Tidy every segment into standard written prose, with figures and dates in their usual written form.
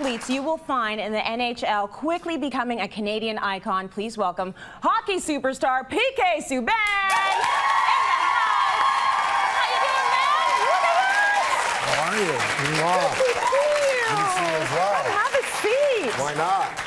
athletes you will find in the NHL quickly becoming a Canadian icon. Please welcome hockey superstar PK Subban. How are you? Wow. Good to see you as well. Have a seat. Why not?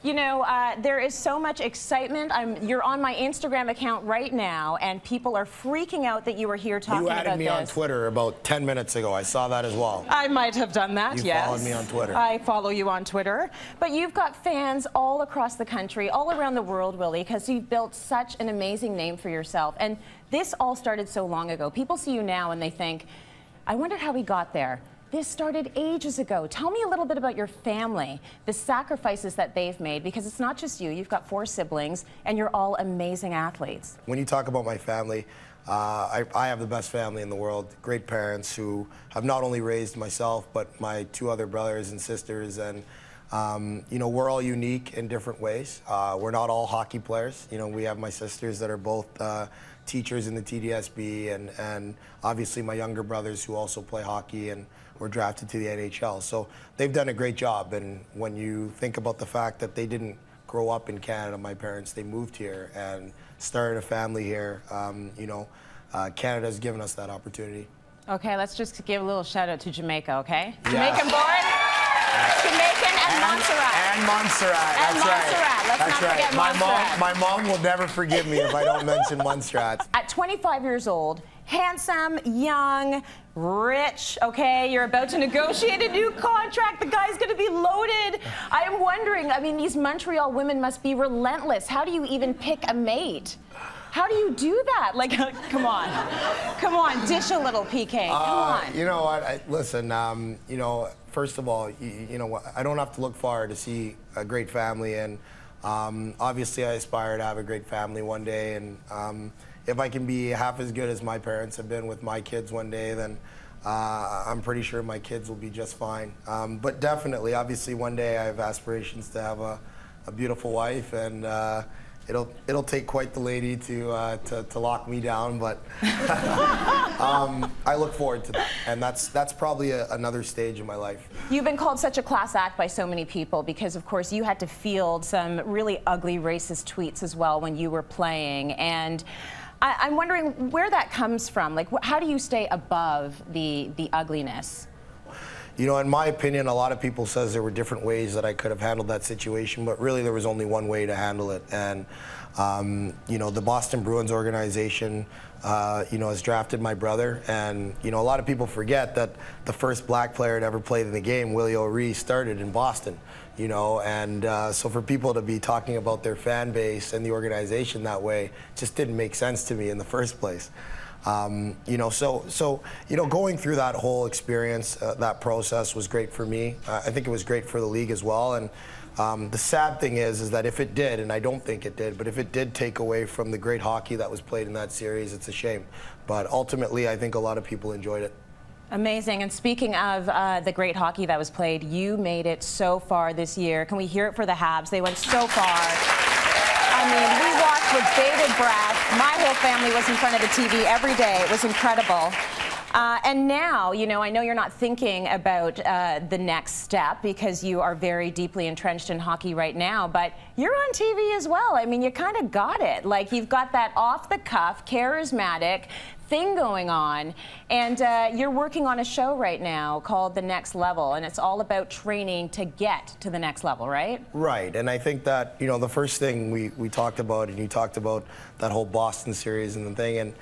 You know, there is so much excitement. You're on my Instagram account right now, and people are freaking out that you were here talking about this. You added me on Twitter about 10 minutes ago. I saw that as well. I might have done that, yes. You followed me on Twitter. I follow you on Twitter. But you've got fans all across the country, all around the world, Willie, because you've built such an amazing name for yourself. And this all started so long ago. People see you now and they think, I wonder how he got there. This started ages ago. Tell me a little bit about your family, the sacrifices that they've made, because it's not just you. You've got 4 siblings, and you're all amazing athletes. When you talk about my family, I have the best family in the world. Great parents who have not only raised myself, but my 2 other brothers and sisters. And, you know, we're all unique in different ways. We're not all hockey players. You know, we have my sisters that are both teachers in the TDSB, and obviously my younger brothers who also play hockey and were drafted to the NHL. So they've done a great job. And when you think about the fact that they didn't grow up in Canada, my parents, they moved here and started a family here, you know, Canada's given us that opportunity. Okay, let's just give a little shout out to Jamaica, okay? Yes. Jamaican born, Jamaican and Montserrat. And Montserrat, that's Montserrat. right. Let's that's not right. forget Montserrat. My mom will never forgive me if I don't mention Montserrat. At 25 years old, handsome, young, rich, okay? You're about to negotiate a new contract. The guy's going to be loaded. I'm wondering, I mean, these Montreal women must be relentless. How do you even pick a mate? How do you do that? Like, come on. Come on, dish a little, PK. Come on. You know what? Listen, you know, first of all, you know, I don't have to look far to see a great family. And obviously, I aspire to have a great family one day. And if I can be half as good as my parents have been with my kids one day, then I'm pretty sure my kids will be just fine. But definitely, obviously, one day I have aspirations to have a beautiful wife, and it'll take quite the lady to lock me down. But I look forward to that, and that's probably another stage in my life. You've been called such a class act by so many people because, of course, you had to field some really ugly racist tweets as well when you were playing, and I'm wondering where that comes from. Like, how do you stay above the ugliness? You know, in my opinion, a lot of people says there were different ways that I could have handled that situation, but really there was only one way to handle it. And, you know, the Boston Bruins organization, you know, has drafted my brother. And, you know, a lot of people forget that the first black player to ever play in the game, Willie O'Ree, started in Boston. You know, and so for people to be talking about their fan base and the organization that way just didn't make sense to me in the first place. You know, so you know, going through that whole experience, that process was great for me. I think it was great for the league as well. And the sad thing is that if it did, and I don't think it did, but if it did take away from the great hockey that was played in that series, it's a shame. But ultimately, I think a lot of people enjoyed it. Amazing. And speaking of the great hockey that was played, you made it so far this year. Can we hear it for the Habs? They went so far. I mean, we watched with bated breath. My whole family was in front of the TV every day. It was incredible. And now, you know, I know you're not thinking about the next step because you are very deeply entrenched in hockey right now, but you're on TV as well. I mean, you kind of got it. Like, you've got that off-the-cuff, charismatic thing going on, and you're working on a show right now called The Next Level, and it's all about training to get to the next level, right? Right, and I think that, you know, the first thing we talked about, and you talked about that whole Boston series and the thing, and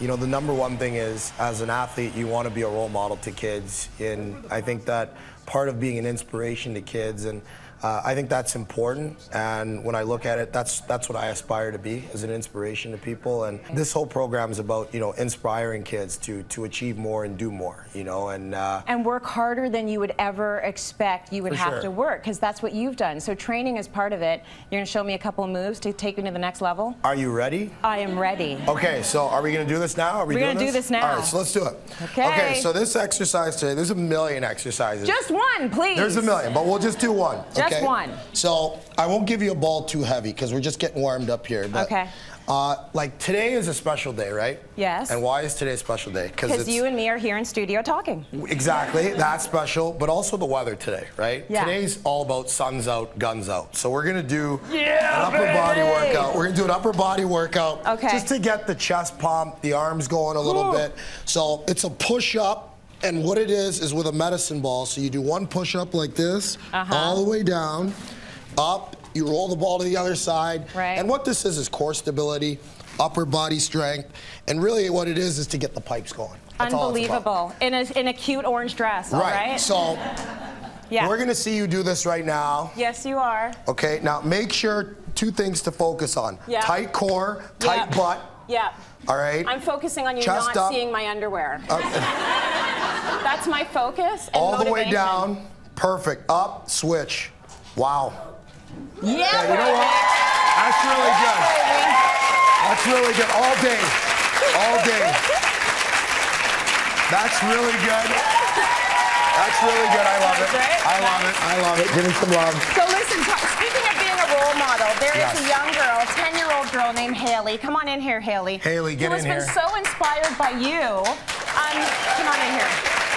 you know, the #1 thing is, as an athlete, you want to be a role model to kids, and I think that part of being an inspiration to kids, and I think that's important, and when I look at it, that's what I aspire to be, as an inspiration to people. And this whole program is about, you know, inspiring kids to achieve more and do more, you know, and work harder than you would ever expect you would have to work, because that's what you've done. So training is part of it. You're going to show me a couple of moves to take me to the next level. Are you ready? I am ready. Okay, so are we going to do this now? We're going to do this now. All right, so let's do it. Okay. Okay, so this exercise today, there's a million exercises. Just one, please. There's a million, but we'll just do one. Just one. So I won't give you a ball too heavy because we're just getting warmed up here. But, okay. Like today is a special day, right? Yes. And why is today a special day? Because you and me are here in studio talking. Exactly, that's special, but also the weather today, right? Yeah. Today's all about suns out, guns out. So we're gonna do an upper body workout. We're gonna do an upper body workout just to get the chest pumped, the arms going a little bit. So it's a push-up, and what it is with a medicine ball. So you do one push-up like this, all the way down, up. You roll the ball to the other side. Right. And what this is core stability, upper body strength, and really what it is to get the pipes going. That's unbelievable. In a cute orange dress, all right? So we're going to see you do this right now. Yes, you are. Okay, now make sure 2 things to focus on. Yep. Tight core, tight butt. Yeah. All right? I'm focusing on you Chest not up. seeing my underwear. That's my focus and all motivation. the way down. Perfect. Up, switch. Wow. Yeah, you know what? That's really good. That's really good. All day. All day. That's really good. That's really good. I love it. I love it. I love it. Give me some love. So listen, speaking of being a role model, there is a young girl, 10-year-old girl named Haley. Come on in here, Haley. Haley, get in here. Who has been so inspired by you. Come on in here.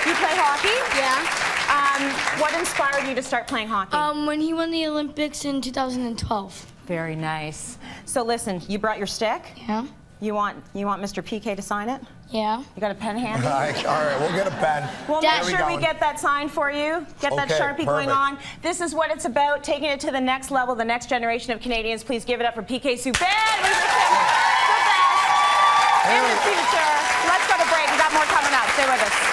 You play hockey? Yeah. What inspired you to start playing hockey? When he won the Olympics in 2012. Very nice. So listen, you brought your stick? Yeah. You want Mr. PK to sign it? Yeah. You got a pen handy? All right, we'll get a pen. We'll make sure we get that signed for you. Get that Sharpie going on. This is what it's about, taking it to the next level, the next generation of Canadians. Please give it up for PK Subban. We wish him the best in the future. Let's go to break. We've got more coming up. Stay with us.